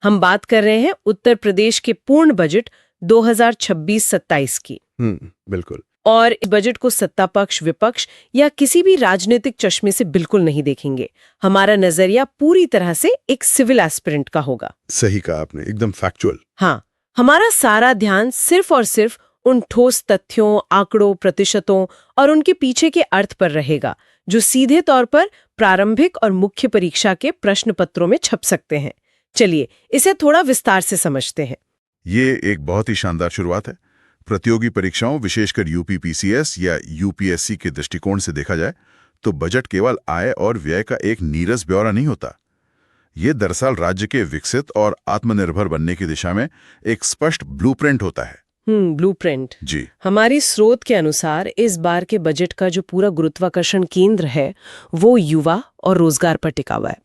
हम बात कर रहे हैं उत्तर प्रदेश के पूर्ण बजट 2026-27 की। बिल्कुल। और इस बजट को सत्ता पक्ष, विपक्ष या किसी भी राजनीतिक चश्मे से बिल्कुल नहीं देखेंगे। हमारा नजरिया पूरी तरह से एक सिविल एस्पिरेंट का होगा। सही कहा आपने, एकदम फैक्चुअल। हाँ, हमारा सारा ध्यान सिर्फ और सिर्फ उन ठोस तथ्यों, आंकड़ों, प्रतिशतों और उनके पीछे के अर्थ पर रहेगा, जो सीधे तौर पर प्रारंभिक और मुख्य परीक्षा के प्रश्न पत्रों में छप सकते हैं। चलिए इसे थोड़ा विस्तार से समझते हैं। ये एक बहुत ही शानदार शुरुआत है। प्रतियोगी परीक्षाओं, विशेषकर यूपीपीसीएस या यूपीएससी के दृष्टिकोण से देखा जाए तो बजट केवल आय और व्यय का एक नीरस ब्यौरा नहीं होता। ये दरअसल राज्य के विकसित और आत्मनिर्भर बनने की दिशा में एक स्पष्ट ब्लूप्रिंट होता है। ब्लूप्रिंट। जी। हमारी स्रोत के अनुसार इस बार के बजट का जो पूरा गुरुत्वाकर्षण केंद्र है वो युवा और रोजगार पर टिका हुआ है।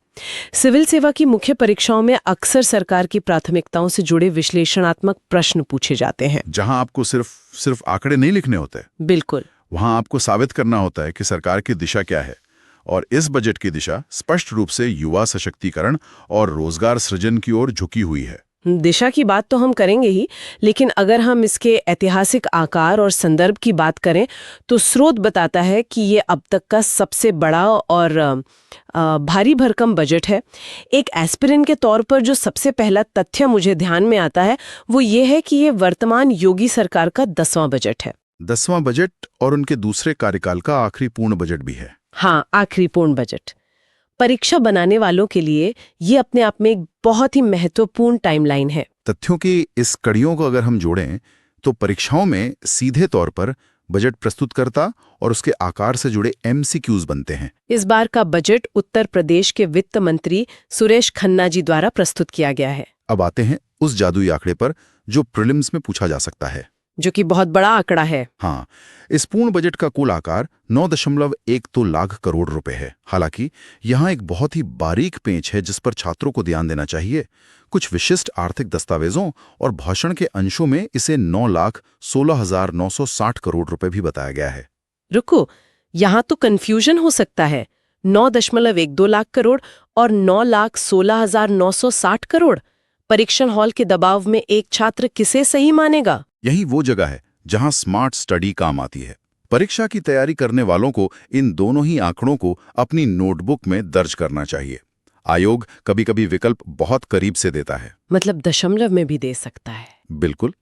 सिविल सेवा की मुख्य परीक्षाओं में अक्सर सरकार की प्राथमिकताओं से जुड़े विश्लेषणात्मक प्रश्न पूछे जाते हैं, जहां आपको सिर्फ आंकड़े नहीं लिखने होते। बिल्कुल। वहां आपको साबित करना होता है कि सरकार की दिशा क्या है, और इस बजट की दिशा स्पष्ट रूप से युवा सशक्तिकरण और रोजगार सृजन की ओर झुकी हुई है। दिशा की बात तो हम करेंगे ही, लेकिन अगर हम इसके ऐतिहासिक आकार और संदर्भ की बात करें तो स्रोत बताता है कि ये अब तक का सबसे बड़ा और भारी भरकम बजट है। एक एस्पिरिन के तौर पर जो सबसे पहला तथ्य मुझे ध्यान में आता है वो ये है कि ये वर्तमान योगी सरकार का 10वां बजट है। 10वां बजट, और उनके दूसरे कार्यकाल का आखिरी पूर्ण बजट भी है। हाँ, आखिरी पूर्ण बजट। परीक्षा बनाने वालों के लिए ये अपने आप में एक बहुत ही महत्वपूर्ण टाइमलाइन है। तथ्यों की इस कड़ियों को अगर हम जोड़ें तो परीक्षाओं में सीधे तौर पर बजट प्रस्तुतकर्ता और उसके आकार से जुड़े एमसीक्यूज बनते हैं। इस बार का बजट उत्तर प्रदेश के वित्त मंत्री सुरेश खन्ना जी द्वारा प्रस्तुत किया गया है। अब आते हैं उस जादुई आंकड़े पर जो प्रीलिम्स में पूछा जा सकता है, जो कि बहुत बड़ा आंकड़ा है। हाँ, इस पूर्ण बजट का कुल आकार 9.12 लाख करोड़ रुपए है। हालांकि यहाँ एक बहुत ही बारीक पेंच है जिस पर छात्रों को ध्यान देना चाहिए। कुछ विशिष्ट आर्थिक दस्तावेजों और भाषण के अंशों में इसे 9,16,960 करोड़ रुपए भी बताया गया है। रुको, यहाँ तो कंफ्यूजन हो सकता है। 9.12 लाख करोड़ और 9,16,960 करोड़। परीक्षण हॉल के दबाव में एक छात्र किसे सही मानेगा? यही वो जगह है जहां स्मार्ट स्टडी काम आती है। परीक्षा की तैयारी करने वालों को इन दोनों ही आंकड़ों को अपनी नोटबुक में दर्ज करना चाहिए। आयोग कभी-कभी विकल्प बहुत करीब से देता है, मतलब दशमलव में भी दे सकता है। बिल्कुल।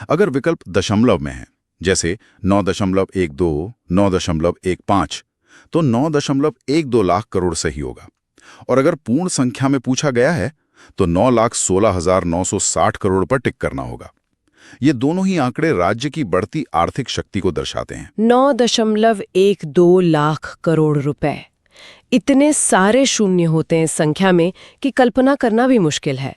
अगर विकल्प दशमलव में है, जैसे 9.12, 9.15, तो 9.12 लाख करोड़ सही होगा। और अगर पूर्ण संख्या में पूछा गया है तो 9,16,960 करोड़ पर टिक करना होगा। ये दोनों ही आंकड़े राज्य की बढ़ती आर्थिक शक्ति को दर्शाते हैं। 9.12 लाख करोड़ रुपए। इतने सारे शून्य होते हैं संख्या में कि कल्पना करना भी मुश्किल है।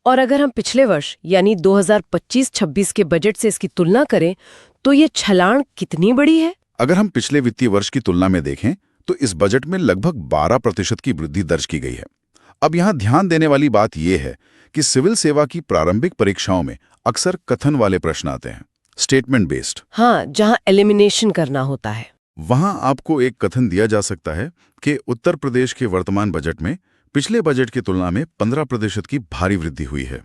और अगर हम पिछले वर्ष यानी 2025-26 के बजट से इसकी तुलना करें तो ये छलांग कितनी बड़ी है? अगर हम पिछले वित्तीय वर्ष की तुलना में देखें तो इस बजट में लगभग 12% की वृद्धि दर्ज की गई है। अब यहाँ ध्यान देने वाली बात यह है कि सिविल सेवा की प्रारंभिक परीक्षाओं में अक्सर कथन वाले प्रश्न आते हैं, स्टेटमेंट बेस्ड। हाँ, जहाँ एलिमिनेशन करना होता है। वहां आपको एक कथन दिया जा सकता है कि उत्तर प्रदेश के वर्तमान बजट में पिछले बजट की तुलना में 15% की भारी वृद्धि हुई है।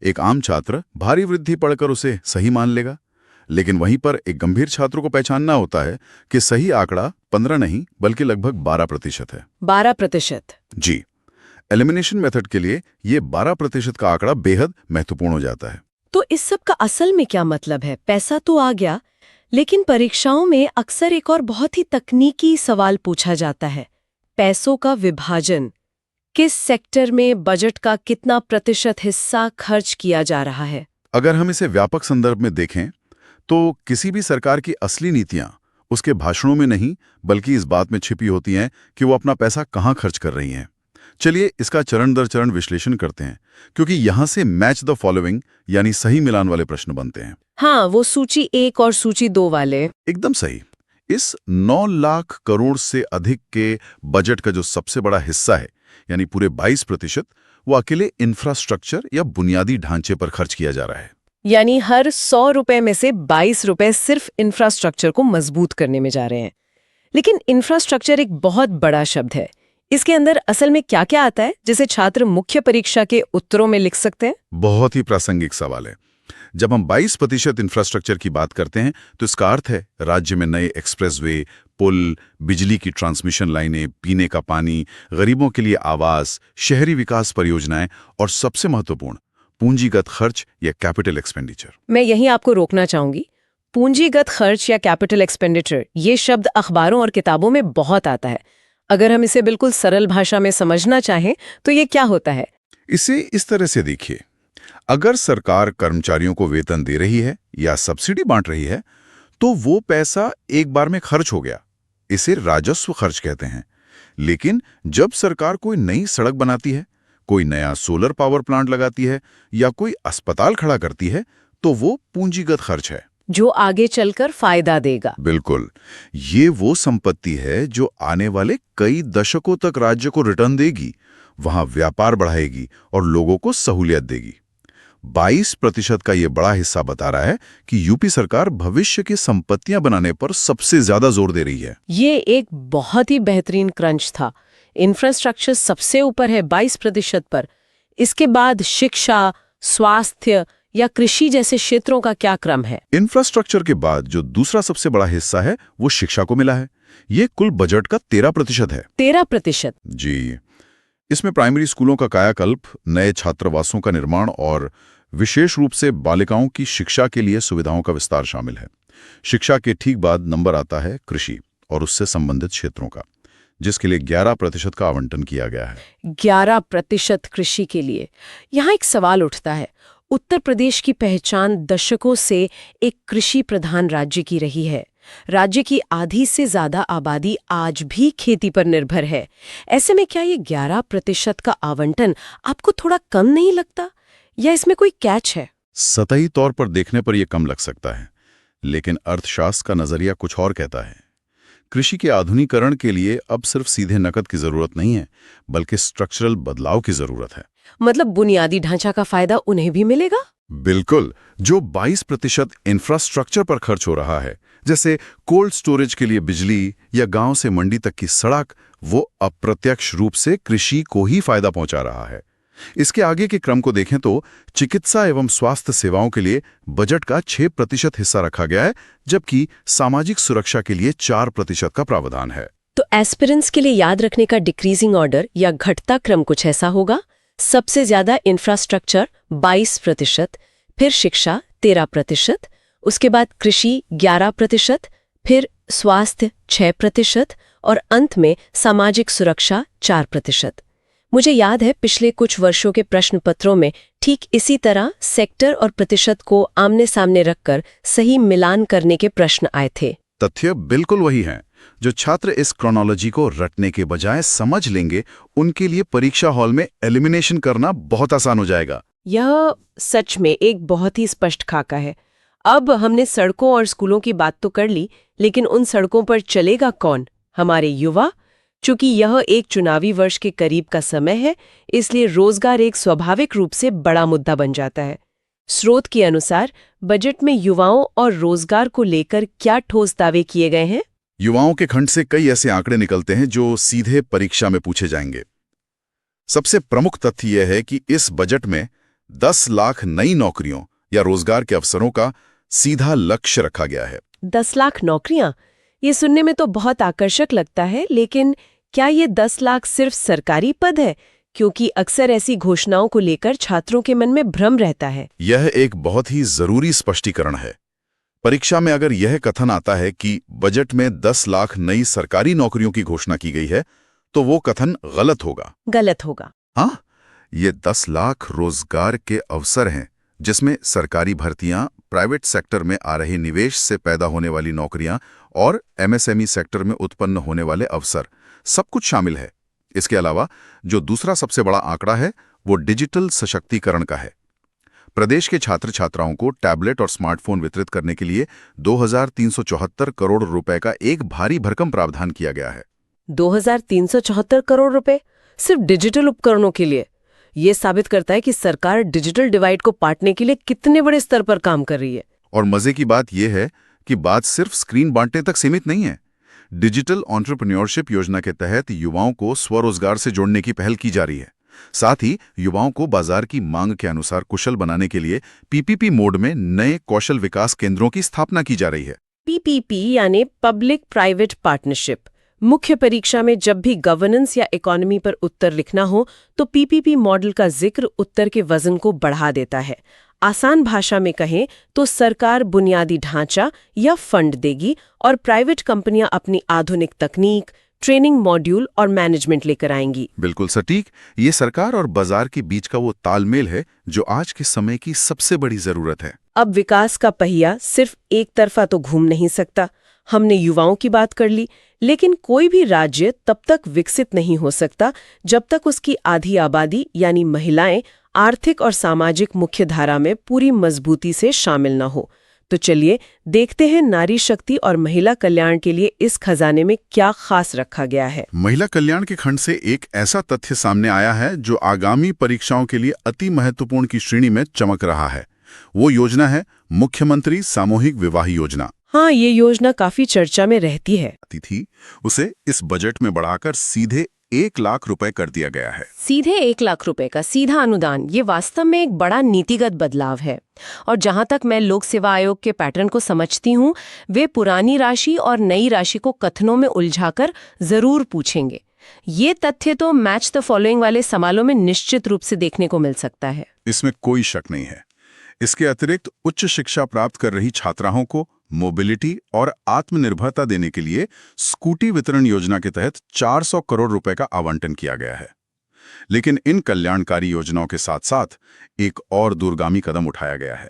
एक आम छात्र भारी वृद्धि पढ़कर उसे सही मान लेगा, लेकिन वहीं पर एक गंभीर छात्र को पहचानना होता है कि सही आंकड़ा 15 नहीं बल्कि लगभग 12% है। 12%? जी। एलिमिनेशन मेथड के लिए ये 12% का आंकड़ा बेहद महत्वपूर्ण हो जाता है। तो इस सब का असल में क्या मतलब है? पैसा तो आ गया, लेकिन परीक्षाओं में अक्सर एक और बहुत ही तकनीकी सवाल पूछा जाता है, पैसों का विभाजन। किस सेक्टर में बजट का कितना प्रतिशत हिस्सा खर्च किया जा रहा है? अगर हम इसे व्यापक संदर्भ में देखें तो किसी भी सरकार की असली नीतियां उसके भाषणों में नहीं बल्कि इस बात में छिपी होती हैं कि वो अपना पैसा कहां खर्च कर रही हैं। चलिए इसका चरण दर चरण विश्लेषण करते हैं, क्योंकि यहां से मैच द फॉलोइंग यानी सही मिलान वाले प्रश्न बनते हैं। हाँ, वो सूची 1 और सूची 2 वाले। एकदम सही। इस 9 लाख करोड़ से अधिक के बजट का जो सबसे बड़ा हिस्सा है यानी पूरे 22%, वो अकेले इंफ्रास्ट्रक्चर या बुनियादी ढांचे पर खर्च किया जा रहा है। यानी हर 100 रुपए में से 22 रुपए सिर्फ इंफ्रास्ट्रक्चर को मजबूत करने में जा रहे हैं। लेकिन इंफ्रास्ट्रक्चर एक बहुत बड़ा शब्द है। इसके अंदर असल में क्या क्या आता है जिसे छात्र मुख्य परीक्षा के उत्तरों में लिख सकते हैं? बहुत ही प्रासंगिक सवाल है। जब हम 22% इंफ्रास्ट्रक्चर की बात करते हैं तो इसका अर्थ है राज्य में नए एक्सप्रेसवे, पुल, बिजली की ट्रांसमिशन लाइनें, पीने का पानी, गरीबों के लिए आवास, शहरी विकास परियोजनाएं और सबसे महत्वपूर्ण पूंजीगत खर्च या कैपिटल एक्सपेंडिचर। मैं यहीं आपको रोकना चाहूंगी। पूंजीगत खर्च या कैपिटल एक्सपेंडिचर, ये शब्द अखबारों और किताबों में बहुत आता है। अगर हम इसे बिल्कुल सरल भाषा में समझना चाहें तो ये क्या होता है? इसे इस तरह से देखिए, अगर सरकार कर्मचारियों को वेतन दे रही है या सब्सिडी बांट रही है तो वो पैसा एक बार में खर्च हो गया, इसे राजस्व खर्च कहते हैं। लेकिन जब सरकार कोई नई सड़क बनाती है, कोई नया सोलर पावर प्लांट लगाती है या कोई अस्पताल खड़ा करती है तो वो पूंजीगत खर्च है, जो आगे चलकर फायदा देगा। बिल्कुल। ये वो संपत्ति है जो आने वाले कई दशकों तक राज्य को रिटर्न देगी, वहां व्यापार बढ़ाएगी और लोगों को सहूलियत देगी। 22% का ये बड़ा हिस्सा बता रहा है कि यूपी सरकार भविष्य की संपत्तियां बनाने पर सबसे ज्यादा जोर दे रही है। ये एक बहुत ही बेहतरीन क्रंच था। इंफ्रास्ट्रक्चर सबसे ऊपर है 22% पर। इसके बाद शिक्षा, स्वास्थ्य या कृषि जैसे क्षेत्रों का क्या क्रम है? इंफ्रास्ट्रक्चर के बाद जो दूसरा सबसे बड़ा हिस्सा है वो शिक्षा को मिला है। ये कुल बजट का 13% है। 13%? जी। इसमें प्राइमरी स्कूलों का कायाकल्प, नए छात्रावासों का निर्माण और विशेष रूप से बालिकाओं की शिक्षा के लिए सुविधाओं का विस्तार शामिल है। शिक्षा के ठीक बाद नंबर आता है कृषि और उससे संबंधित क्षेत्रों का, जिसके लिए 11% का आवंटन किया गया है। 11% कृषि के लिए। यहाँ एक सवाल उठता है। उत्तर प्रदेश की पहचान दशकों से एक कृषि प्रधान राज्य की रही है। राज्य की आधी से ज्यादा आबादी आज भी खेती पर निर्भर है। ऐसे में क्या ये 11% का आवंटन आपको थोड़ा कम नहीं लगता, या इसमें कोई कैच है? सतही तौर पर देखने पर यह कम लग सकता है, लेकिन अर्थशास्त्र का नजरिया कुछ और कहता है। कृषि के आधुनिकीकरण के लिए अब सिर्फ सीधे नकद की जरूरत नहीं है, बल्कि स्ट्रक्चरल बदलाव की जरूरत है। मतलब बुनियादी ढांचा का फायदा उन्हें भी मिलेगा? बिल्कुल। जो 22% इंफ्रास्ट्रक्चर पर खर्च हो रहा है, जैसे कोल्ड स्टोरेज के लिए बिजली या गांव से मंडी तक की सड़क, वो अप्रत्यक्ष रूप से कृषि को ही फायदा पहुंचा रहा है। इसके आगे के क्रम को देखें तो चिकित्सा एवं स्वास्थ्य सेवाओं के लिए बजट का 6% हिस्सा रखा गया है, जबकि सामाजिक सुरक्षा के लिए 4% का प्रावधान है। तो एस्पिरेंट्स के लिए याद रखने का डिक्रीजिंग ऑर्डर या घटता क्रम कुछ ऐसा होगा। सबसे ज्यादा इंफ्रास्ट्रक्चर 22%, फिर शिक्षा 13%, उसके बाद कृषि 11%, फिर स्वास्थ्य 6% और अंत में सामाजिक सुरक्षा 4%। मुझे याद है पिछले कुछ वर्षों के प्रश्न पत्रों में ठीक इसी तरह सेक्टर और प्रतिशत को आमने सामने रखकर सही मिलान करने के प्रश्न आए थे। तथ्य बिल्कुल वही हैं। जो छात्र इस क्रोनोलॉजी को रटने के बजाय समझ लेंगे, उनके लिए परीक्षा हॉल में एलिमिनेशन करना बहुत आसान हो जाएगा। यह सच में एक बहुत ही स्पष्ट खाका है। अब हमने सड़कों और स्कूलों की बात तो कर ली, लेकिन उन सड़कों पर चलेगा कौन? हमारे युवा। चूंकि यह एक चुनावी वर्ष के करीब का समय है, इसलिए रोजगार एक स्वाभाविक रूप से बड़ा मुद्दा बन जाता है। स्रोत के अनुसार बजट में युवाओं और रोजगार को लेकर क्या ठोस दावे किए गए हैं? युवाओं के खंड से कई ऐसे आंकड़े निकलते हैं जो सीधे परीक्षा में पूछे जाएंगे। सबसे प्रमुख तथ्य यह है कि इस बजट में 10 लाख नई नौकरियों या रोजगार के अवसरों का सीधा लक्ष्य रखा गया है। 10 लाख नौकरियां? ये सुनने में तो बहुत आकर्षक लगता है, लेकिन क्या ये 10 लाख सिर्फ सरकारी पद है? क्योंकि अक्सर ऐसी घोषणाओं को लेकर छात्रों के मन में भ्रम रहता है। यह एक बहुत ही जरूरी स्पष्टीकरण है। परीक्षा में अगर यह कथन आता है कि बजट में 10 लाख नई सरकारी नौकरियों की घोषणा की गई है, तो वो कथन गलत होगा। गलत होगा? हाँ, ये 10 लाख रोजगार के अवसर हैं, जिसमें सरकारी भर्तियां, प्राइवेट सेक्टर में आ रहे निवेश से पैदा होने वाली नौकरियां और एमएसएमई सेक्टर में उत्पन्न होने वाले अवसर, सब कुछ शामिल है। इसके अलावा जो दूसरा सबसे बड़ा आंकड़ा है, वो डिजिटल सशक्तिकरण का है। प्रदेश के छात्र छात्राओं को टैबलेट और स्मार्टफोन वितरित करने के लिए 2374 करोड़ रुपए का एक भारी भरकम प्रावधान किया गया है। 2374 करोड़ रुपए सिर्फ डिजिटल उपकरणों के लिए? ये साबित करता है कि सरकार डिजिटल डिवाइड को पाटने के लिए कितने बड़े स्तर पर काम कर रही है। और मजे की बात यह है कि बात सिर्फ स्क्रीन बांटने तक सीमित नहीं है। डिजिटल एंटरप्रेन्योरशिप योजना के तहत युवाओं को स्वरोजगार से जोड़ने की पहल की जा रही है। साथ ही युवाओं को बाजार की मांग के अनुसार कुशल बनाने के लिए पीपीपी मोड में नए कौशल विकास केंद्रों की स्थापना की जा रही है। पीपीपी यानी पब्लिक प्राइवेट पार्टनरशिप। मुख्य परीक्षा में जब भी गवर्नेंस या इकोनॉमी पर उत्तर लिखना हो तो पीपीपी मॉडल का जिक्र उत्तर के वजन को बढ़ा देता है। आसान भाषा में कहें तो सरकार बुनियादी ढांचा या फंड देगी और प्राइवेट कंपनियां अपनी आधुनिक तकनीक, ट्रेनिंग मॉड्यूल और मैनेजमेंट लेकर आएंगी। बिल्कुल सटीक। ये सरकार और बाजार के बीच का वो तालमेल है जो आज के समय की सबसे बड़ी जरूरत है। अब विकास का पहिया सिर्फ एक तरफा तो घूम नहीं सकता। हमने युवाओं की बात कर ली, लेकिन कोई भी राज्य तब तक विकसित नहीं हो सकता जब तक उसकी आधी आबादी यानी महिलाएं आर्थिक और सामाजिक मुख्यधारा में पूरी मजबूती से शामिल न हो। तो चलिए देखते हैं नारी शक्ति और महिला कल्याण के लिए इस खजाने में क्या खास रखा गया है। महिला कल्याण के खंड से एक ऐसा तथ्य सामने आया है जो आगामी परीक्षाओं के लिए अति महत्वपूर्ण की श्रेणी में चमक रहा है। वो योजना है मुख्यमंत्री सामूहिक विवाह योजना। हाँ, ये योजना काफी चर्चा में रहती है। उसे इस बजट में बढ़ाकर सीधे 1 लाख रुपए कर दिया गया है। सीधे 1 लाख रुपए का सीधा अनुदान, ये वास्तव में एक बड़ा नीतिगत बदलाव है। और जहां तक मैं लोक सेवा आयोग के पैटर्न को समझती हूँ, वे पुरानी राशि और नई राशि को कथनों में उलझाकर जरूर पूछेंगे। ये तथ्य तो मैच द फॉलोइंग वाले सवालों में निश्चित रूप से देखने को मिल सकता है। इसमें कोई शक नहीं है। इसके अतिरिक्त उच्च शिक्षा प्राप्त कर रही छात्राओं को मोबिलिटी और आत्मनिर्भरता देने के लिए स्कूटी वितरण योजना के तहत 400 करोड़ रुपए का आवंटन किया गया है। लेकिन इन कल्याणकारी योजनाओं के साथ साथ एक और दूरगामी कदम उठाया गया है।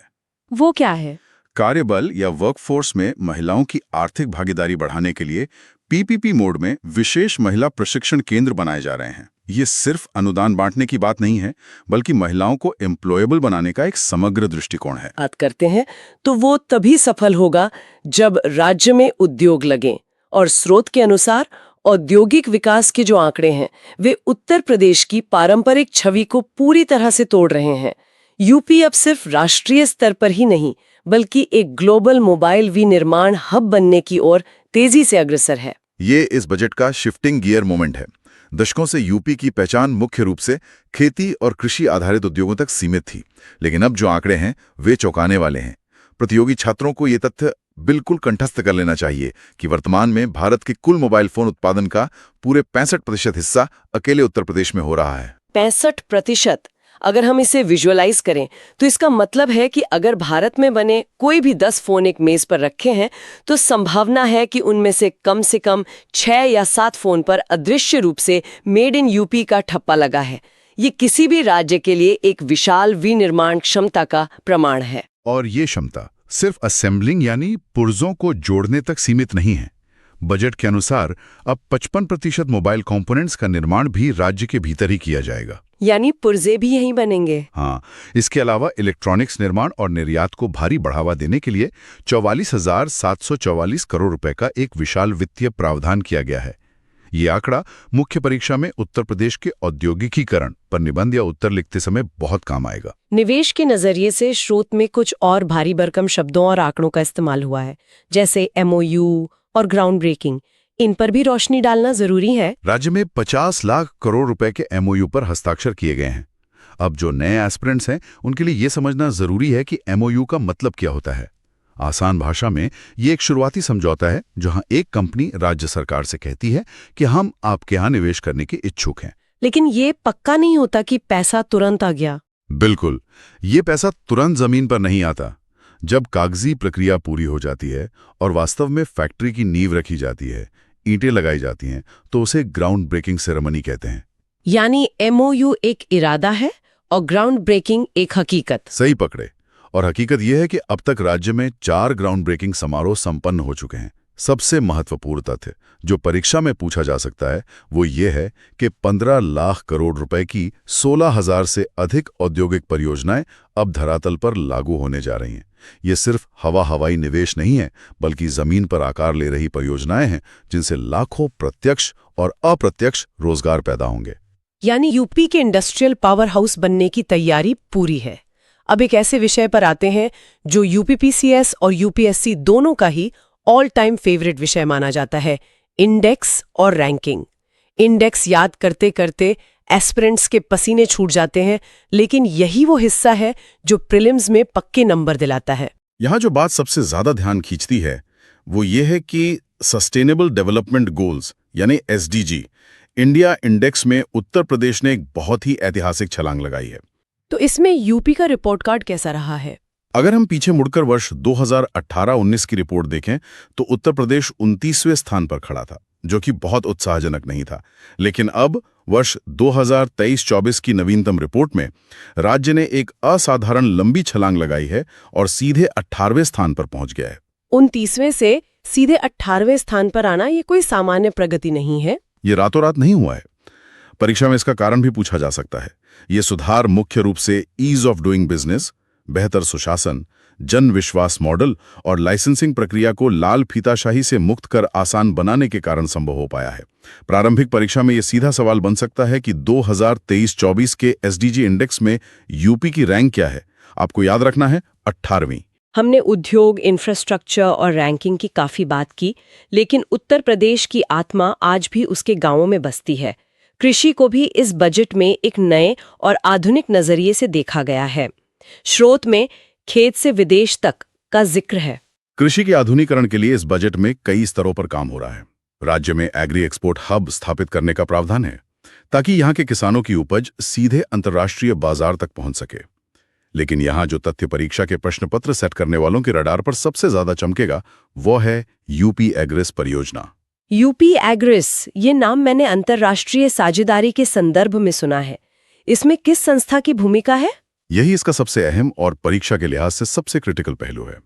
वो क्या है? कार्यबल या वर्कफोर्स में महिलाओं की आर्थिक भागीदारी बढ़ाने के लिए पीपीपी मोड में विशेष महिला प्रशिक्षण केंद्र बनाए जा रहे हैं। ये सिर्फ अनुदान बांटने की बात नहीं है, बल्कि महिलाओं को एम्प्लॉयबल बनाने का एक समग्र दृष्टिकोण है। बात करते हैं तो वो तभी सफल होगा जब राज्य में उद्योग लगें। और स्रोत के अनुसार औद्योगिक विकास के जो आंकड़े हैं वे उत्तर प्रदेश की पारंपरिक छवि को पूरी तरह से तोड़ रहे हैं। यूपी अब सिर्फ राष्ट्रीय स्तर पर ही नहीं बल्कि एक ग्लोबल मोबाइल विनिर्माण हब बनने की ओर तेजी से अग्रसर है। ये इस बजट का शिफ्टिंग गियर मोमेंट है। दशकों से यूपी की पहचान मुख्य रूप से खेती और कृषि आधारित उद्योगों तक सीमित थी, लेकिन अब जो आंकड़े हैं वे चौंकाने वाले हैं। प्रतियोगी छात्रों को ये तथ्य बिल्कुल कंठस्थ कर लेना चाहिए कि वर्तमान में भारत के कुल मोबाइल फोन उत्पादन का पूरे 65% हिस्सा अकेले उत्तर प्रदेश में हो रहा है। 65%। अगर हम इसे विजुअलाइज करें तो इसका मतलब है कि अगर भारत में बने कोई भी 10 फोन एक मेज पर रखे हैं तो संभावना है कि उनमें से कम 6 या 7 फोन पर अदृश्य रूप से मेड इन यूपी का ठप्पा लगा है। ये किसी भी राज्य के लिए एक विशाल विनिर्माण क्षमता का प्रमाण है। और ये क्षमता सिर्फ असेंबलिंग यानी पुर्जों को जोड़ने तक सीमित नहीं है। बजट के अनुसार अब 55% मोबाइल कंपोनेंट्स का निर्माण भी राज्य के भीतर ही किया जाएगा। यानी पुर्जे भी यहीं बनेंगे। हाँ, इसके अलावा इलेक्ट्रॉनिक्स निर्माण और निर्यात को भारी बढ़ावा देने के लिए 44,744 करोड़ रुपए का एक विशाल वित्तीय प्रावधान किया गया है। ये आंकड़ा मुख्य परीक्षा में उत्तर प्रदेश के औद्योगिकीकरण पर निबंध या उत्तर लिखते समय बहुत काम आएगा। निवेश के नजरिए से स्रोत में कुछ और भारी भरकम शब्दों और आंकड़ों का इस्तेमाल हुआ है, जैसे MOU और ग्राउंड ब्रेकिंग। इन पर भी रोशनी डालना जरूरी है। राज्य में 50 लाख करोड़ रुपए के MOU पर हस्ताक्षर किए गए हैं। अब जो नए एस्पिरेंट्स हैं उनके लिए यह समझना जरूरी है कि MOU का मतलब क्या होता है। आसान भाषा में ये एक शुरुआती समझौता है जहां एक कंपनी राज्य सरकार से कहती है कि हम आपके यहां निवेश करने के इच्छुक हैं। लेकिन ये पक्का नहीं होता कि पैसा तुरंत आ गया। बिल्कुल, ये पैसा तुरंत जमीन पर नहीं आता। जब कागजी प्रक्रिया पूरी हो जाती है और वास्तव में फैक्ट्री की नींव रखी जाती है, ईंटें लगाई जाती हैं, तो उसे ग्राउंड ब्रेकिंग सेरेमनी कहते हैं। यानी MOU एक इरादा है और ग्राउंड ब्रेकिंग एक हकीकत। सही पकड़े। और हकीकत यह है कि अब तक राज्य में 4 ग्राउंड ब्रेकिंग समारोह संपन्न हो चुके हैं। सबसे महत्वपूर्ण तथ्य जो परीक्षा में पूछा जा सकता है वो ये है कि 15 लाख करोड़ रुपए की 16,000 से अधिक औद्योगिक परियोजनाएं अब धरातल पर लागू होने जा रही हैं। ये सिर्फ हवाई निवेश नहीं है, बल्कि जमीन पर आकार ले रही परियोजनाएं हैं जिनसे लाखों प्रत्यक्ष और अप्रत्यक्ष रोजगार पैदा होंगे। यानी यूपी के इंडस्ट्रियल पावर हाउस बनने की तैयारी पूरी है। अब एक ऐसे विषय पर आते हैं जो UPPCS और UPSC दोनों का ही ऑल टाइम फेवरेट विषय माना जाता है, इंडेक्स और रैंकिंग। इंडेक्स याद करते करते एस्पिरेंट्स के पसीने छूट जाते हैं, लेकिन यही वो हिस्सा है जो प्रीलिम्स में पक्के नंबर दिलाता है। यहाँ जो बात सबसे ज्यादा ध्यान खींचती है वो ये है कि सस्टेनेबल डेवलपमेंट गोल्स यानी एसडीजी इंडिया इंडेक्स में उत्तर प्रदेश ने एक बहुत ही ऐतिहासिक छलांग लगाई है। तो इसमें यूपी का रिपोर्ट कार्ड कैसा रहा है? अगर हम पीछे मुड़कर वर्ष 2018-19 की रिपोर्ट देखें तो उत्तर प्रदेश 29वें स्थान पर खड़ा था, जो कि बहुत उत्साहजनक नहीं था। लेकिन अब वर्ष 2023-24 की नवीनतम रिपोर्ट में राज्य ने एक असाधारण लंबी छलांग लगाई है और सीधे 18वें स्थान पर पहुंच गया है। 29वें से सीधे 18वें स्थान पर आना ये कोई सामान्य प्रगति नहीं है। ये रातों रात नहीं हुआ है। परीक्षा में इसका कारण भी पूछा जा सकता है। ये सुधार मुख्य रूप से ईज ऑफ डूइंग बिजनेस, बेहतर सुशासन, जन विश्वास मॉडल और लाइसेंसिंग प्रक्रिया को लाल फीताशाही से मुक्त कर आसान बनाने के कारण संभव हो पाया है। प्रारंभिक परीक्षा में यह सीधा सवाल बन सकता है कि 2023-24 के एसडीजी इंडेक्स में यूपी की रैंक क्या है। आपको याद रखना है 18वीं। हमने उद्योग, इंफ्रास्ट्रक्चर और रैंकिंग की काफी बात की, लेकिन उत्तर प्रदेश की आत्मा आज भी उसके गांवों में बसती है। कृषि को भी इस बजट में एक नए और आधुनिक नजरिए से देखा गया है। स्रोत में खेत से विदेश तक का जिक्र है। कृषि के आधुनिकीकरण के लिए इस बजट में कई स्तरों पर काम हो रहा है। राज्य में एग्री एक्सपोर्ट हब स्थापित करने का प्रावधान है ताकि यहां के किसानों की उपज सीधे अंतर्राष्ट्रीय बाजार तक पहुंच सके। लेकिन यहां जो तथ्य परीक्षा के प्रश्न पत्र सेट करने वालों के रडार पर सबसे ज्यादा चमकेगा वो है यूपी एग्रिस परियोजना। यूपी एग्रिस, ये नाम मैंने अंतर्राष्ट्रीय साझेदारी के संदर्भ में सुना है। इसमें किस संस्था की भूमिका है? यही इसका सबसे अहम और परीक्षा के लिहाज से सबसे क्रिटिकल पहलू है।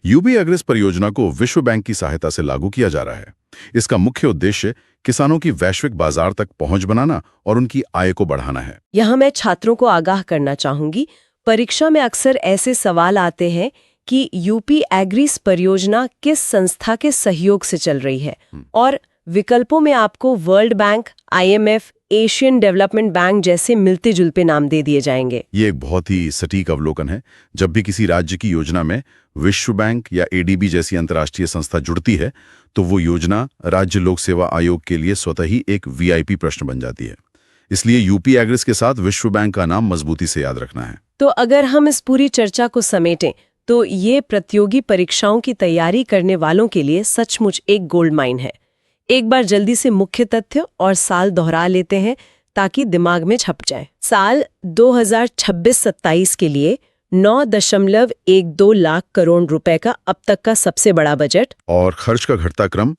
यूपी एग्रिस परियोजना को विश्व बैंक की सहायता से लागू किया जा रहा है। इसका मुख्य उद्देश्य किसानों की वैश्विक बाजार तक पहुंच बनाना और उनकी आय को बढ़ाना है। यहाँ मैं छात्रों को आगाह करना चाहूंगी, परीक्षा में अक्सर ऐसे सवाल आते हैं कि यूपी एग्रिस परियोजना किस संस्था के सहयोग से चल रही है, और विकल्पों में आपको world bank, IMF, Asian development bank जैसे मिलते जुलते नाम दे दिए जाएंगे। ये एक बहुत ही सटीक अवलोकन है। जब भी किसी राज्य की योजना में विश्व बैंक या ADB जैसी अंतर्राष्ट्रीय संस्था जुड़ती है तो वो योजना राज्य लोक सेवा आयोग के लिए स्वतः ही एक VIP प्रश्न बन जाती है। इसलिए यूपी एग्रिस के साथ विश्व बैंक का नाम मजबूती से याद रखना है। तो अगर हम इस पूरी चर्चा को समेटें तो ये प्रतियोगी परीक्षाओं की तैयारी करने वालों के लिए सचमुच एक गोल्ड माइन है। एक बार जल्दी से मुख्य तथ्य और साल दोहरा लेते हैं ताकि दिमाग में छप जाए। साल 2026-27 के लिए 9.12 लाख करोड़ रुपए का अब तक का सबसे बड़ा बजट, और खर्च का घटता क्रम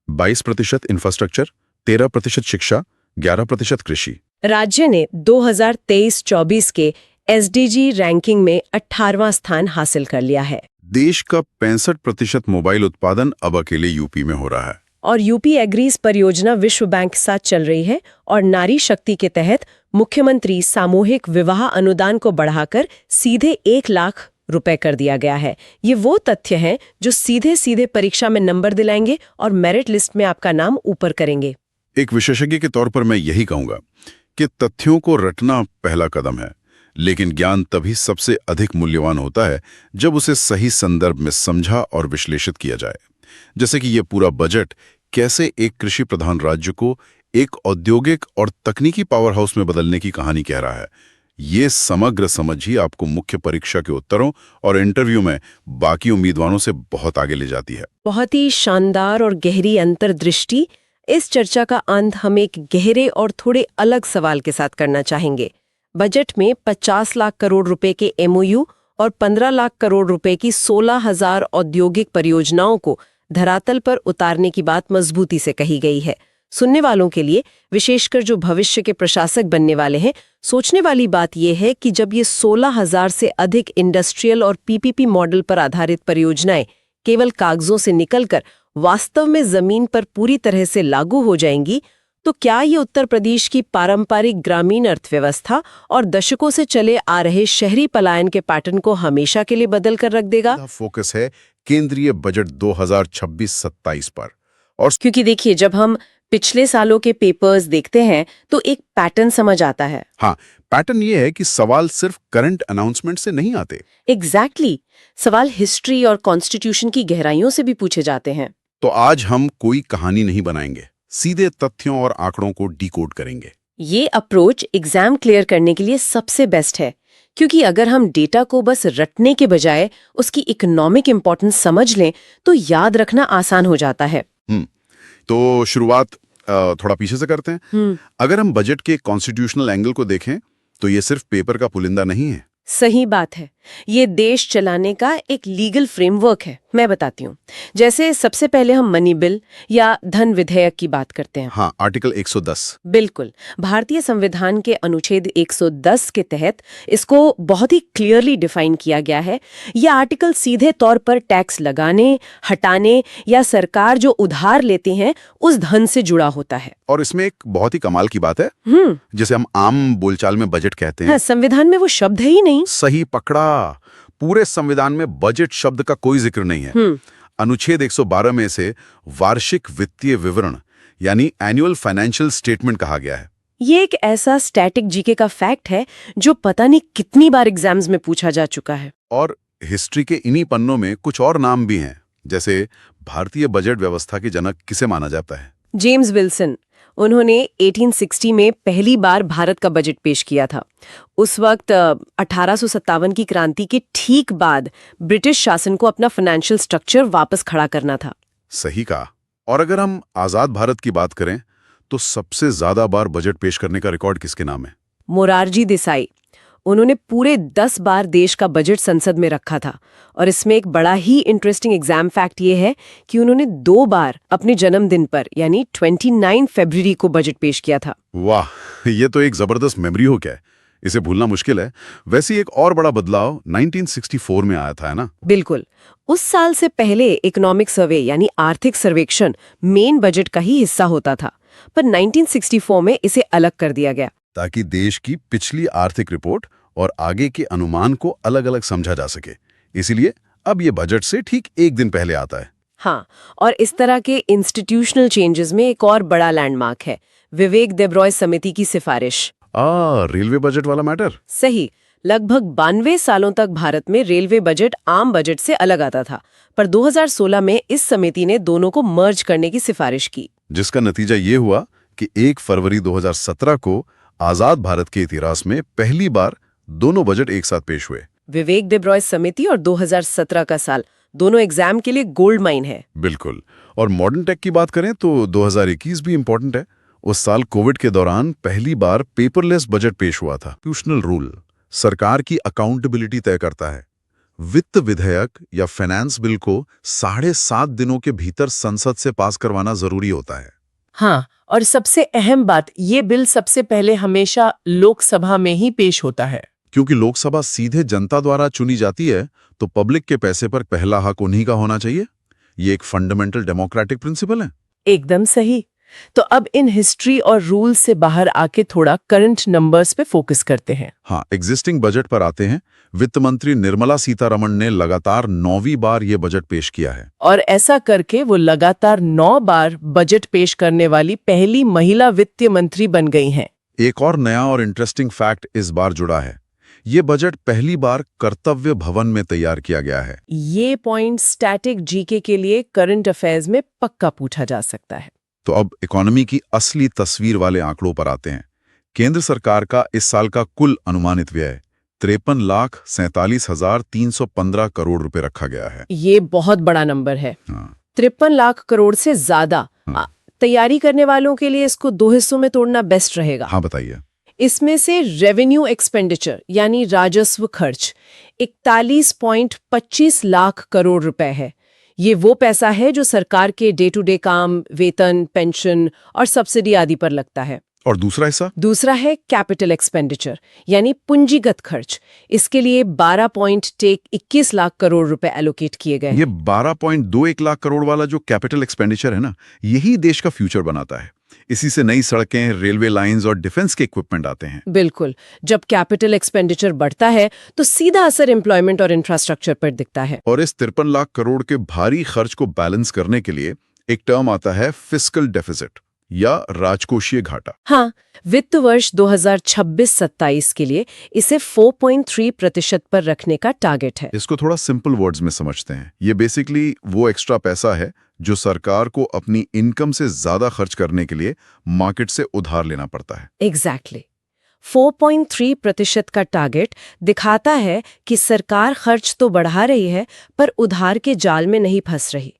22% इंफ्रास्ट्रक्चर, 13% शिक्षा, 11% कृषि। राज्य ने 2023-24 के SDG रैंकिंग में 18वां स्थान हासिल कर लिया है। देश का 65% मोबाइल उत्पादन अब अकेले यूपी में हो रहा है। और यूपी एग्रीज परियोजना विश्व बैंक के साथ चल रही है, और नारी शक्ति के तहत मुख्यमंत्री सामूहिक विवाह अनुदान को बढ़ाकर सीधे 1 लाख रुपए कर दिया गया है। ये वो तथ्य हैं जो सीधे सीधे परीक्षा में नंबर दिलाएंगे और मेरिट लिस्ट में आपका नाम ऊपर करेंगे। एक विशेषज्ञ के तौर पर मैं यही कहूंगा कि तथ्यों को रटना पहला कदम है, लेकिन ज्ञान तभी सबसे अधिक मूल्यवान होता है जब उसे सही संदर्भ में समझा और विश्लेषित किया जाए। जैसे कि ये पूरा बजट कैसे एक कृषि प्रधान राज्य को एक औद्योगिक और तकनीकी पावर हाउस में बदलने की कहानी कह रहा है। ये समग्र समझ ही आपको मुख्य परीक्षा के उत्तरों और इंटरव्यू में बाकी उम्मीदवारों से बहुत आगे ले जाती है। बहुत ही शानदार और गहरी अंतर्दृष्टि। इस चर्चा का अंत हम एक गहरे और थोड़े अलग सवाल के साथ करना चाहेंगे। बजट में 50 लाख करोड़ रुपए के MOU और 15 लाख करोड़ रुपए की 16,000 औद्योगिक परियोजनाओं को धरातल पर उतारने की बात मजबूती से कही गई है। सुनने वालों के लिए, विशेषकर जो भविष्य के प्रशासक बनने वाले हैं, सोचने वाली बात यह है कि जब ये 16,000 से अधिक इंडस्ट्रियल और PPP मॉडल पर आधारित परियोजनाएं केवल कागजों से निकलकर वास्तव में जमीन पर पूरी तरह से लागू हो जाएंगी, तो क्या ये उत्तर प्रदेश की पारंपरिक ग्रामीण अर्थव्यवस्था और दशकों से चले आ रहे शहरी पलायन के पैटर्न को हमेशा के लिए बदल कर रख देगा? फोकस है केंद्रीय बजट 2026-27 पर। और क्योंकि देखिए, जब हम पिछले सालों के पेपर्स देखते हैं तो एक पैटर्न समझ आता है। हाँ, पैटर्न ये है कि सवाल सिर्फ करंट अनाउंसमेंट से नहीं आते। एग्जैक्टली, सवाल हिस्ट्री और कॉन्स्टिट्यूशन की गहराइयों से भी पूछे जाते हैं। तो आज हम कोई कहानी नहीं बनाएंगे, सीधे तथ्यों और आंकड़ों को डिकोड करेंगे। ये अप्रोच एग्जाम क्लियर करने के लिए सबसे बेस्ट है, क्योंकि अगर हम डेटा को बस रटने के बजाय उसकी इकोनॉमिक इंपॉर्टेंस समझ लें तो याद रखना आसान हो जाता है। तो शुरुआत थोड़ा पीछे से करते हैं। अगर हम बजट के कॉन्स्टिट्यूशनल एंगल को देखें तो ये सिर्फ पेपर का पुलिंदा नहीं है। सही बात है, ये देश चलाने का एक लीगल फ्रेमवर्क है। मैं बताती हूँ। जैसे सबसे पहले हम मनी बिल या धन विधेयक की बात करते हैं। हाँ, आर्टिकल 110। बिल्कुल, भारतीय संविधान के अनुच्छेद 110 के तहत इसको बहुत ही क्लियरली डिफाइन किया गया है। यह आर्टिकल सीधे तौर पर टैक्स लगाने, हटाने या सरकार जो उधार लेते हैं उस धन से जुड़ा होता है। और इसमें एक बहुत ही कमाल की बात है, जिसे हम आम बोलचाल में बजट कहते हैं। हाँ, संविधान में वो शब्द है ही नहीं। सही पकड़ा, पूरे संविधान में बजट शब्द का कोई जिक्र नहीं है। अनुच्छेद 112 में से वार्षिक वित्तीय विवरण यानी एनुअल फाइनेंशियल स्टेटमेंट कहा गया है। ये एक ऐसा स्टैटिक जीके का फैक्ट है जो पता नहीं कितनी बार एग्जाम्स में पूछा जा चुका है। और हिस्ट्री के इन्हीं पन्नों में कुछ और नाम भी हैं, जैसे भारतीय बजट व्यवस्था के जनक किसे माना जाता है? James Wilson. उन्होंने 1860 में पहली बार भारत का बजट पेश किया था। उस वक्त 1857 की क्रांति के ठीक बाद ब्रिटिश शासन को अपना फाइनेंशियल स्ट्रक्चर वापस खड़ा करना था। सही कहा। और अगर हम आजाद भारत की बात करें तो सबसे ज्यादा बार बजट पेश करने का रिकॉर्ड किसके नाम है? मोरारजी देसाई। उन्होंने पूरे 10 बार देश का बजट संसद में रखा था। और इसमें एक बड़ा ही इंटरेस्टिंग एग्जाम फैक्ट ये है कि उन्होंने 2 बार अपने जन्मदिन पर यानी 29 फरवरी को बजट पेश किया था। वाह, ये तो एक जबरदस्त मेमोरी हो गया है, इसे भूलना मुश्किल है। वैसे एक और बड़ा बदलाव 1964 में आया था, है ना? बिल्कुल, उस साल से पहले इकोनॉमिक सर्वे यानी आर्थिक सर्वेक्षण मेन बजट का ही हिस्सा होता था, पर 1964 में इसे अलग कर दिया गया ताकि देश की पिछली आर्थिक रिपोर्ट और आगे के अनुमान को अलग अलग समझा जा सके। इसीलिए अब ये बजट से ठीक एक दिन पहले आता है। हाँ, और इस तरह के इंस्टीट्यूशनल चेंजेस में एक और बड़ा लैंडमार्क है विवेक देब्रॉय समिति की सिफारिश। रेलवे बजट वाला मैटर। सही। लगभग 92 सालों तक भारत में रेलवे बजट आम बजट से अलग आता था, पर 2016 में इस समिति ने दोनों को मर्ज करने की सिफारिश की, जिसका नतीजा ये हुआ कि 1 फरवरी 2017 को आजाद भारत के इतिहास में पहली बार दोनों बजट एक साथ पेश हुए। विवेक देब्रॉय समिति और 2017 का साल दोनों एग्जाम के लिए गोल्ड माइन है। बिल्कुल। और मॉडर्न टेक की बात करें तो 2021 भी इंपॉर्टेंट है। उस साल कोविड के दौरान पहली बार पेपरलेस बजट पेश हुआ था। कॉन्स्टिट्यूशनल रूल सरकार की अकाउंटेबिलिटी तय करता है। वित्त विधेयक या फाइनेंस बिल को 7.5 दिनों के भीतर संसद से पास करवाना जरूरी होता है। हाँ, और सबसे अहम बात, ये बिल सबसे पहले हमेशा लोकसभा में ही पेश होता है। क्योंकि लोकसभा सीधे जनता द्वारा चुनी जाती है, तो पब्लिक के पैसे पर पहला हक उन्हीं का होना चाहिए। ये एक फंडामेंटल डेमोक्रेटिक प्रिंसिपल है। एकदम सही। तो अब इन हिस्ट्री और रूल से बाहर आके थोड़ा करंट नंबर्स पे फोकस करते हैं। हाँ, एग्जिस्टिंग बजट पर आते हैं। वित्त मंत्री निर्मला सीतारमण ने लगातार 9वीं बार ये बजट पेश किया है। और ऐसा करके वो लगातार 9 बार बजट पेश करने वाली पहली महिला वित्त मंत्री बन गई हैं। एक और नया और इंटरेस्टिंग फैक्ट इस बार जुड़ा है। ये बजट पहली बार कर्तव्य भवन में तैयार किया गया है। ये पॉइंट स्टैटिक जीके के लिए करंट अफेयर्स में पक्का पूछा जा सकता है। तो अब इकोनॉमी की असली तस्वीर वाले आंकड़ों पर आते हैं। केंद्र सरकार का इस साल का कुल अनुमानित व्यय 53,47,315 करोड़ रुपए रखा गया है। ये बहुत बड़ा नंबर है। 53 लाख करोड़ से ज्यादा। तैयारी करने वालों के लिए इसको 2 हिस्सों में तोड़ना बेस्ट रहेगा। हाँ, बताइए। इसमें से रेवेन्यू एक्सपेंडिचर यानी राजस्व खर्च 41.25 लाख करोड़ रुपए है। ये वो पैसा है जो सरकार के डे टू डे काम, वेतन, पेंशन और सब्सिडी आदि पर लगता है। और दूसरा हिस्सा? दूसरा है कैपिटल एक्सपेंडिचर यानी पूंजीगत खर्च। इसके लिए 12.21 लाख करोड़ रुपए एलोकेट किए गए। ये 12.21 लाख करोड़ वाला जो कैपिटल एक्सपेंडिचर है ना, यही देश का फ्यूचर बनाता है। इसी से नई सड़कें, रेलवे लाइंस और डिफेंस के इक्विपमेंट आते हैं। बिल्कुल। जब कैपिटल एक्सपेंडिचर बढ़ता है तो सीधा असर एम्प्लॉयमेंट और इंफ्रास्ट्रक्चर पर दिखता है। और इस 53 लाख करोड़ के भारी खर्च को बैलेंस करने के लिए एक टर्म आता है फिस्कल डेफिसिट या राजकोषीय घाटा। हाँ, वित्त वर्ष 2026-27 के लिए इसे 4.3% पर रखने का टारगेट है। इसको थोड़ा सिंपल वर्ड्स में समझते हैं। ये बेसिकली वो एक्स्ट्रा पैसा है जो सरकार को अपनी इनकम से ज्यादा खर्च करने के लिए मार्केट से उधार लेना पड़ता है। एग्जैक्टली 4.3% का टारगेट दिखाता है कि सरकार खर्च तो बढ़ा रही है पर उधार के जाल में नहीं फंस रही।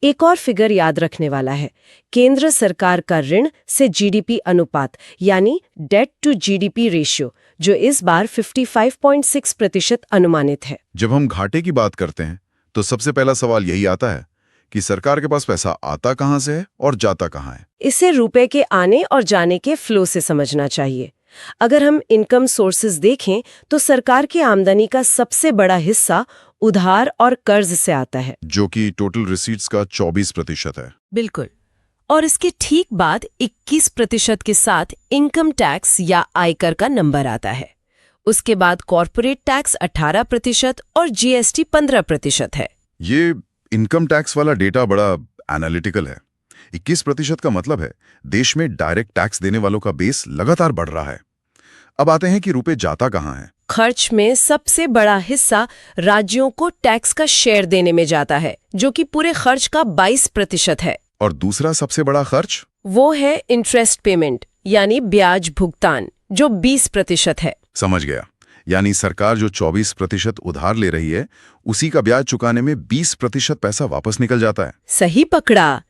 एक और फिगर याद रखने वाला है, केंद्र सरकार का ऋण से जीडीपी अनुपात यानी डेट टू जीडीपी रेशियो, जो इस बार 55.6% अनुमानित है। जब हम घाटे की बात करते हैं तो सबसे पहला सवाल यही आता है कि सरकार के पास पैसा आता कहां से है और जाता कहां है। इसे रुपए के आने और जाने के फ्लो से समझना चाहिए। अगर हम इनकम सोर्सेज देखें तो सरकार की आमदनी का सबसे बड़ा हिस्सा उधार और कर्ज से आता है, जो कि टोटल रिसीट्स का 24% है। बिल्कुल। और इसके ठीक बाद 21% के साथ इनकम टैक्स या आयकर का नंबर आता है। उसके बाद कॉर्पोरेट टैक्स 18% और जीएसटी 15% है। ये इनकम टैक्स वाला डेटा बड़ा एनालिटिकल है। 21% का मतलब है देश में डायरेक्ट टैक्स देने वालों का बेस लगातार बढ़ रहा है। अब आते हैं कि रुपए जाता कहां है। खर्च में सबसे बड़ा हिस्सा राज्यों को टैक्स का शेयर देने में जाता है, जो कि पूरे खर्च का 22% है। और दूसरा सबसे बड़ा खर्च वो है इंटरेस्ट पेमेंट यानी ब्याज भुगतान, जो 20% है। समझ गया। यानी सरकार जो 24% उधार ले रही है, उसी का ब्याज चुकाने में 20% पैसा वापस निकल जाता है। सही पकड़ा।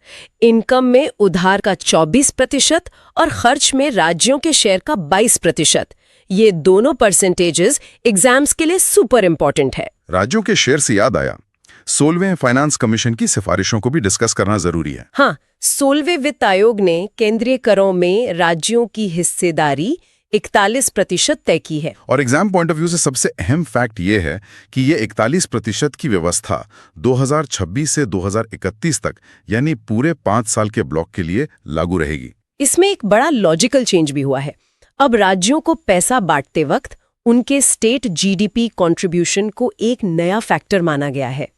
इनकम में उधार का 24% और खर्च में राज्यों के शेयर का 22%। ये दोनों परसेंटेजेस एग्जाम्स के लिए सुपर इंपॉर्टेंट है। राज्यों के शेयर से याद आया, 16वें फाइनेंस कमीशन की सिफारिशों को भी डिस्कस करना जरूरी है। हाँ, 16वें वित्त आयोग ने केंद्रीय करों में राज्यों की हिस्सेदारी 41% तय की है। और एग्जाम पॉइंट ऑफ व्यू से सबसे अहम फैक्ट ये है कि ये 41% की व्यवस्था 2026 से 2031 तक यानी पूरे 5 साल के ब्लॉक के लिए लागू रहेगी। इसमें एक बड़ा लॉजिकल चेंज भी हुआ है। अब राज्यों को पैसा बांटते वक्त उनके स्टेट जीडीपी कंट्रीब्यूशन को एक नया फैक्टर माना गया है।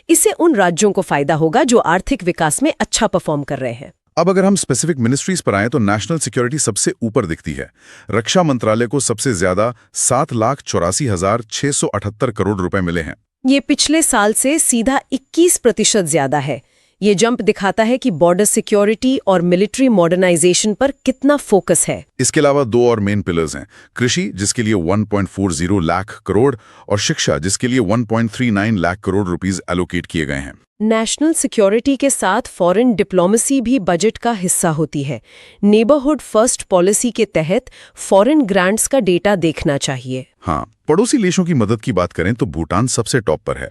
इससे उन राज्यों को फायदा होगा जो आर्थिक विकास में अच्छा परफॉर्म कर रहे हैं। अब अगर हम स्पेसिफिक मिनिस्ट्रीज पर आएं तो नेशनल सिक्योरिटी सबसे ऊपर दिखती है। रक्षा मंत्रालय को सबसे ज्यादा 7,84,678 करोड़ रुपए मिले हैं। ये पिछले साल से सीधा 21% ज्यादा है। ये जंप दिखाता है कि बॉर्डर सिक्योरिटी और मिलिट्री मॉडर्नाइजेशन पर कितना फोकस है। इसके अलावा 2 और मेन पिलर्स हैं, कृषि जिसके लिए 1.40 लाख करोड़ और शिक्षा जिसके लिए 1.39 लाख करोड़ रुपीस एलोकेट किए गए हैं। नेशनल सिक्योरिटी के साथ फॉरेन डिप्लोमेसी भी बजट का हिस्सा होती है। नेबरहुड फर्स्ट पॉलिसी के तहत फॉरेन ग्रांट्स का डेटा देखना चाहिए। हाँ, पड़ोसी देशों की मदद की बात करें तो भूटान सबसे टॉप पर है।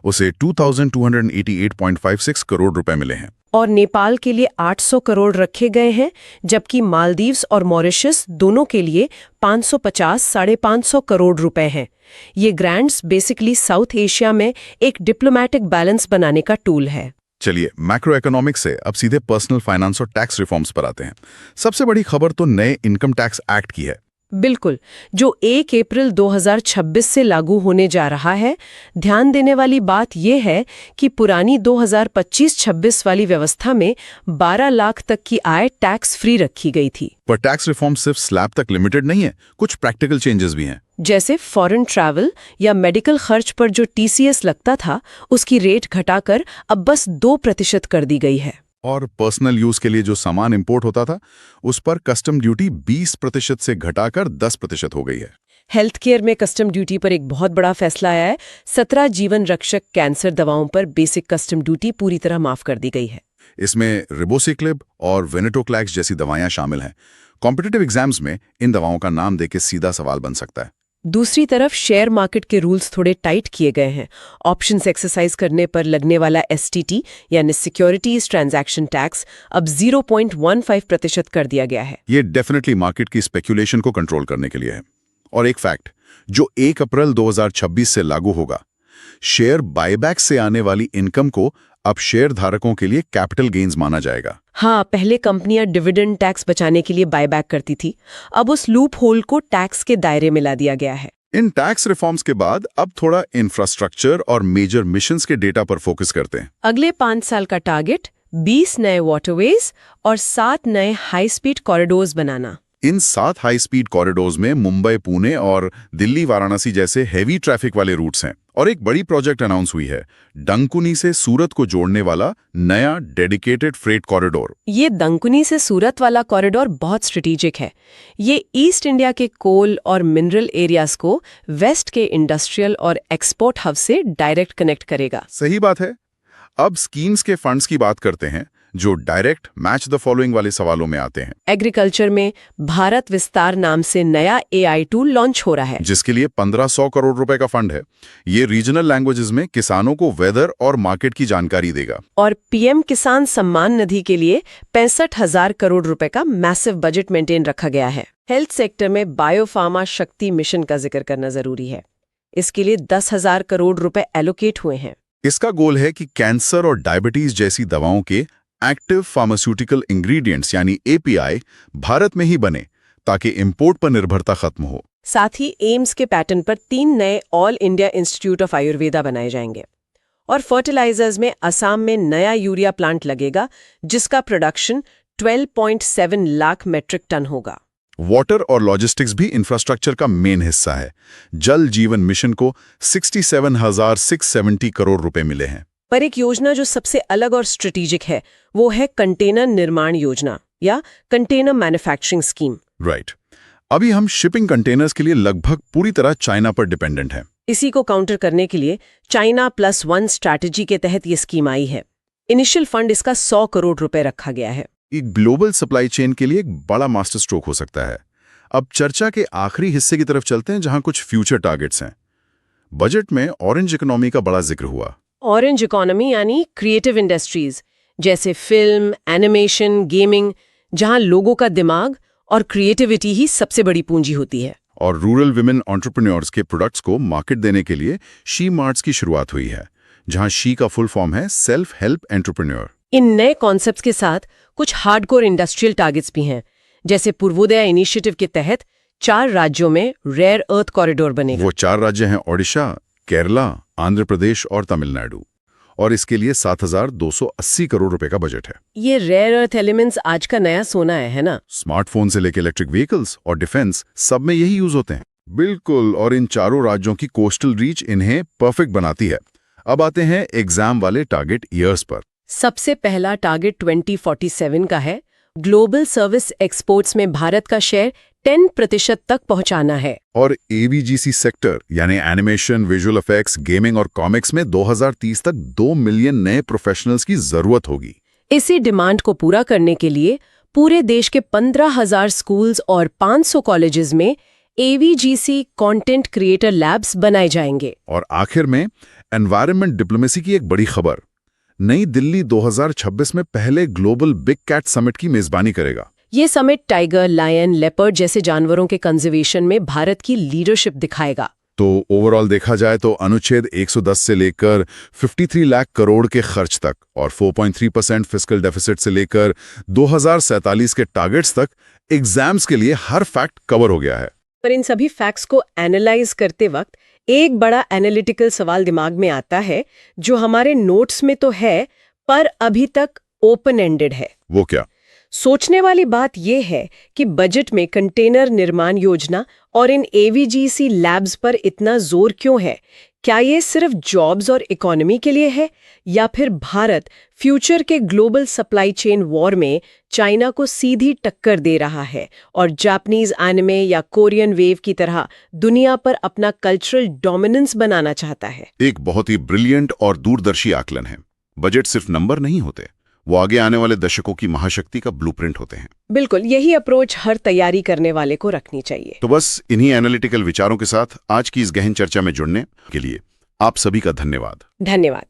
उसे 2288.56 करोड़ रुपए मिले हैं। और नेपाल के लिए 800 करोड़ रखे गए हैं, जबकि मालदीव्स और मॉरिशस दोनों के लिए 550-550 करोड़ रुपए हैं। ये ग्रांट्स बेसिकली साउथ एशिया में एक डिप्लोमेटिक बैलेंस बनाने का टूल है। चलिए मैक्रो इकोनॉमिक्स से अब सीधे पर्सनल फाइनेंस और टैक्स रिफॉर्म्स पर आते हैं। सबसे बड़ी खबर तो नए इनकम टैक्स एक्ट की है। बिल्कुल, जो 1 अप्रैल 2026 से लागू होने जा रहा है। ध्यान देने वाली बात यह है कि पुरानी 2025-26 वाली व्यवस्था में 12 लाख तक की आय टैक्स फ्री रखी गई थी। पर टैक्स रिफॉर्म सिर्फ स्लैब तक लिमिटेड नहीं है, कुछ प्रैक्टिकल चेंजेस भी हैं। जैसे फॉरेन ट्रैवल या मेडिकल खर्च पर जो टीसीएस लगता था, उसकी रेट घटाकर अब बस 2% कर दी गई है। और पर्सनल यूज के लिए जो सामान इंपोर्ट होता था, उस पर कस्टम ड्यूटी 20% से घटाकर 10% हो गई है। हेल्थ केयर में कस्टम ड्यूटी पर एक बहुत बड़ा फैसला आया है। 17 जीवन रक्षक कैंसर दवाओं पर बेसिक कस्टम ड्यूटी पूरी तरह माफ कर दी गई है। इसमें रिबोसिक्लिब और वेनेटोक्लैक्स जैसी दवाएं शामिल हैं। कॉम्पिटिटिव एग्जाम्स में इन दवाओं का नाम देके सीधा सवाल बन सकता है। दूसरी तरफ शेयर मार्केट के रूल्स थोड़े टाइट किए गए हैं। ऑप्शंस एक्सरसाइज करने पर लगने वाला एसटीटी यानी सिक्योरिटीज ट्रांजैक्शन टैक्स अब 0.15% कर दिया गया है। ये डेफिनेटली मार्केट की स्पेक्यूलेशन को कंट्रोल करने के लिए है। और एक फैक्ट जो 1 अप्रैल 2026 से लागू होगा, शेयर बायबैक से आने वाली इनकम को अब शेयर धारकों के लिए कैपिटल गेन्स माना जाएगा। हाँ, पहले कंपनियां डिविडेंड टैक्स बचाने के लिए बायबैक करती थी। अब उस लूप होल को टैक्स के दायरे में ला दिया गया है। इन टैक्स रिफॉर्म्स के बाद अब थोड़ा इंफ्रास्ट्रक्चर और मेजर मिशंस के डेटा पर फोकस करते हैं। अगले 5 साल का टारगेट 20 नए वाटरवेज और 7 नए हाई स्पीड कॉरिडोर्स बनाना। इन 7 हाई स्पीड कॉरिडोर्स में मुंबई, पुणे और दिल्ली, वाराणसी जैसे हेवी ट्रैफिक वाले रूट्स हैं। और एक बड़ी प्रोजेक्ट अनाउंस हुई है, डंकुनी से सूरत को जोड़ने वाला नया डेडिकेटेड फ्रेट कॉरिडोर। ये डंकुनी से सूरत वाला कॉरिडोर बहुत स्ट्रेटेजिक है। ये ईस्ट इंडिया के कोल और मिनरल एरियाज को वेस्ट के इंडस्ट्रियल और एक्सपोर्ट हब से डायरेक्ट कनेक्ट करेगा। सही बात है। अब स्कीम्स के फंड्स की बात करते हैं, जो डायरेक्ट मैच द फॉलोइंग वाले सवालों में आते हैं। एग्रीकल्चर में भारत विस्तार नाम से नया AI टूल लॉन्च हो रहा है, जिसके लिए 1500 करोड़ रुपए का फंड है। ये रीजनल लैंग्वेजेस में किसानों को वेदर और मार्केट की जानकारी देगा। और PM किसान सम्मान निधि के लिए 65,000 करोड़ रुपए का मैसिव बजट मेंटेन रखा गया है। हेल्थ सेक्टर में बायोफार्मा शक्ति मिशन का जिक्र करना जरूरी है। इसके लिए 10,000 करोड़ रुपए एलोकेट हुए हैं। इसका गोल है कि कैंसर और डायबिटीज जैसी दवाओं के एक्टिव फार्मास्यूटिकल इंग्रेडिएंट्स यानी API भारत में ही बने, ताकि इंपोर्ट पर निर्भरता खत्म हो। साथ ही एम्स के पैटर्न पर 3 नए all India institute of Ayurveda बनाए जाएंगे। और फर्टिलाइजर्स में असम में नया यूरिया प्लांट लगेगा, जिसका प्रोडक्शन 12.7 लाख मेट्रिक टन होगा। वाटर और लॉजिस्टिक्स भी इंफ्रास्ट्रक्चर का मेन हिस्सा है। जल जीवन मिशन को 67,670 करोड़ रुपए मिले हैं। पर एक योजना जो सबसे अलग और स्ट्रेटेजिक है, वो है कंटेनर निर्माण योजना या कंटेनर मैन्युफैक्चरिंग स्कीम। राइट। अभी हम शिपिंग कंटेनर्स के लिए लगभग पूरी तरह चाइना पर डिपेंडेंट हैं। इसी को काउंटर करने के लिए चाइना +1 स्ट्रैटेजी के तहत ये स्कीम आई है। इनिशियल फंड इसका 100 करोड़ रुपए रखा गया है। एक ग्लोबल सप्लाई चेन के लिए एक बड़ा मास्टर स्ट्रोक हो सकता है। अब चर्चा के आखिरी हिस्से की तरफ चलते हैं, जहां कुछ फ्यूचर टारगेट्स हैं। बजट में ऑरेंज इकोनॉमी का बड़ा जिक्र हुआ। ऑरेंज इकोनॉमी यानी क्रिएटिव इंडस्ट्रीज, जैसे फिल्म, एनिमेशन, गेमिंग, जहां लोगों का दिमाग और क्रिएटिविटी ही सबसे बड़ी पूंजी होती है। और रूरल विमेन एंटरप्रेन्योर्स के प्रोडक्ट्स को मार्केट देने के लिए शी मार्ट्स की शुरुआत हुई है, जहां शी का फुल फॉर्म है सेल्फ हेल्प एंटरप्रेन्योर। इन नए कॉन्सेप्ट्स के साथ कुछ हार्डकोर इंडस्ट्रियल टारगेट्स भी हैं, जैसे पूर्वोदय इनिशिएटिव के तहत 4 राज्यों में रेयर अर्थ कॉरिडोर बनेगा। वो 4 राज्य हैं ओडिशा, केरला, आंध्र प्रदेश और तमिलनाडु। और इसके लिए 7,280 करोड़ रुपए का बजट है। ये रेयर अर्थ एलिमेंट्स आज का नया सोना है ना? स्मार्टफोन से लेकर इलेक्ट्रिक व्हीकल्स और डिफेंस, सब में यही यूज होते हैं। बिल्कुल। और इन चारों राज्यों की कोस्टल रीच इन्हें परफेक्ट बनाती है। अब आते हैं एग्जाम वाले टारगेट ईयर्स पर। सबसे पहला टारगेट 2047 का है। ग्लोबल सर्विस एक्सपोर्ट्स में भारत का शेयर 10% तक पहुंचाना है। और AVGC सेक्टर यानी एनिमेशन, विजुअल इफेक्ट्स, गेमिंग और कॉमिक्स में 2030 तक 2 मिलियन नए प्रोफेशनल्स की जरूरत होगी। इसी डिमांड को पूरा करने के लिए पूरे देश के 15,000 स्कूल्स और 500 कॉलेजेस में AVGC कंटेंट क्रिएटर लैब्स बनाए जाएंगे। और आखिर में एनवायरनमेंट डिप्लोमेसी की एक बड़ी खबर। नई दिल्ली 2026 में पहले ग्लोबल बिग कैट समिट की मेजबानी करेगा। ये समिट टाइगर, लायन, लेपर्ड जैसे जानवरों के कंजर्वेशन में भारत की लीडरशिप दिखाएगा। तो ओवरऑल देखा जाए तो अनुच्छेद 110 से लेकर 53 लाख करोड़ के खर्च तक और 4.3% फिस्कल डेफिसिट से लेकर 2047 के टारगेट्स तक एग्जाम्स के लिए हर फैक्ट कवर हो गया है। पर इन सभी फैक्ट्स को एनालाइज करते वक्त एक बड़ा एनालिटिकल सवाल दिमाग में आता है, जो हमारे नोट्स में तो है पर अभी तक ओपन एंडेड है। वो क्या? सोचने वाली बात यह है कि बजट में कंटेनर निर्माण योजना और इन AVGC लैब्स पर इतना जोर क्यों है? क्या ये सिर्फ जॉब्स और इकोनॉमी के लिए है, या फिर भारत फ्यूचर के ग्लोबल सप्लाई चेन वॉर में चाइना को सीधी टक्कर दे रहा है और जापानीज एनिमे या कोरियन वेव की तरह दुनिया पर अपना कल्चरल डोमिनेंस बनाना चाहता है? एक बहुत ही ब्रिलियंट और दूरदर्शी आकलन है। बजट सिर्फ नंबर नहीं होते, वो आगे आने वाले दशकों की महाशक्ति का ब्लूप्रिंट होते हैं। बिल्कुल, यही अप्रोच हर तैयारी करने वाले को रखनी चाहिए। तो बस इन्हीं एनालिटिकल विचारों के साथ आज की इस गहन चर्चा में जुड़ने के लिए आप सभी का धन्यवाद। धन्यवाद।